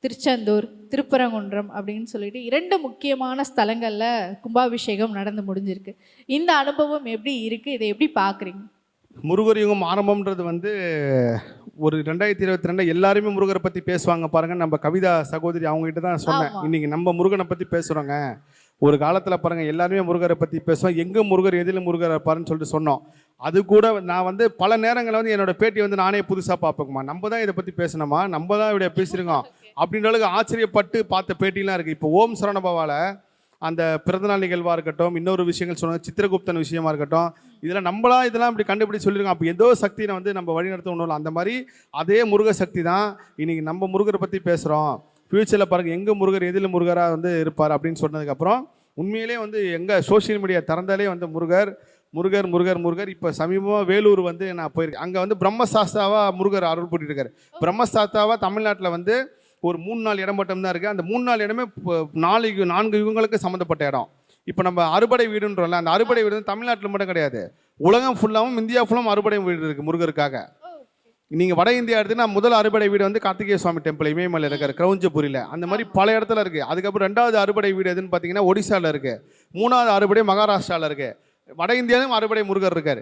திருச்செந்தூர், திருப்பரங்குன்றம் அப்படின்னு சொல்லிட்டு 2 முக்கியமான ஸ்தலங்கள்ல கும்பாபிஷேகம் நடந்து முடிஞ்சிருக்கு. இந்த அனுபவம் எப்படி இருக்கு? இதை எப்படி பார்க்குறீங்க? முருகர் யுகம் ஆரம்பம்ன்றது வந்து ஒரு 2022 எல்லாருமே முருகரை பற்றி பேசுவாங்க பாருங்க. நம்ம கவிதா சகோதரி அவங்ககிட்ட தான் சொன்னேன், ஆமா. இன்னைக்கு நம்ம முருகனை பற்றி பேசுகிறோங்க. ஒரு காலத்தில் பாருங்கள் எல்லாருமே முருகரை பற்றி பேசுவோம், எங்கே முருகர் எதில் முருகர் இருப்பாருன்னு சொல்லிட்டு சொன்னோம். அது கூட நான் வந்து பல நேரங்களில் வந்து என்னோட பேட்டி வந்து நானே புதுசாக பார்ப்பேங்கம்மா. நம்ம தான் இதை பற்றி பேசணுமா, நம்ம தான் இப்படி பேசியிருக்கோம் அப்படின்ற அளவுக்கு ஆச்சரியப்பட்டு பார்த்த பேட்டிலாம் இருக்குது. இப்போ ஓம் சரவணபவால அந்த பிறந்தநாள் நிகழ்வாக இருக்கட்டும், இன்னொரு விஷயங்கள் சொன்னாங்க, சித்திரகுப்தன் விஷயமா இருக்கட்டும், இதெல்லாம் நம்மளா இதெல்லாம் இப்படி கண்டுபிடிச்சு சொல்லியிருக்கோம். அப்போ ஏதோ சக்தியை வந்து நம்ம வழிநடத்த ஒன்றும் இல்லை. அந்த மாதிரி அதே முருக சக்தி தான் இன்னைக்கு நம்ம முருகரை பற்றி பேசுகிறோம். ஃப்யூச்சரில் பாருங்கள் எங்கே முருகர் எதில் முருகராக வந்து இருப்பார் அப்படின்னு சொன்னதுக்கப்புறம் உண்மையிலே வந்து எங்கள் சோஷியல் மீடியா திறந்தாலே வந்து முருகர் முருகர் முருகர் முருகர். இப்போ சமீபமாக வேலூர் வந்து நான் போயிருக்கேன். அங்கே வந்து பிரம்மசாஸ்தாவாக முருகர் அருள் போட்டுட்டு இருக்காரு. பிரம்மசாஸ்தாவாக தமிழ்நாட்டில் வந்து ஒரு 3-4 இடம் மட்டும் தான் இருக்குது. அந்த 3-4 இடமே 4 யுகங்களுக்கு சம்மந்தப்பட்ட இடம். இப்போ நம்ம அறுபடை வீடுன்றோம்ல, அந்த அறுபடை வீடு தமிழ்நாட்டில் மட்டும் கிடையாது, உலகம் ஃபுல்லாகவும் இந்தியா ஃபுல்லாகவும் அறுபடை வீடு இருக்குது முருகருக்காக. நீங்கள் வட இந்தியா எடுத்துன்னா முதல் அறுபடை வீடு வந்து கார்த்திகேய சுவாமி டெம்பிள் இமயமலையில் இருக்கார், கிரௌஞ்சபுரியில். அந்த மாதிரி பல இடத்துல இருக்குது. அதுக்கப்புறம் 2வது அறுபடை வீடு எதுன்னு பார்த்தீங்கன்னா ஒடிசாவில் இருக்குது. 3வது அறுபடை மகாராஷ்டிராவில் இருக்குது. வட இந்தியாவிலும் அறுபடை முருகர் இருக்கார்.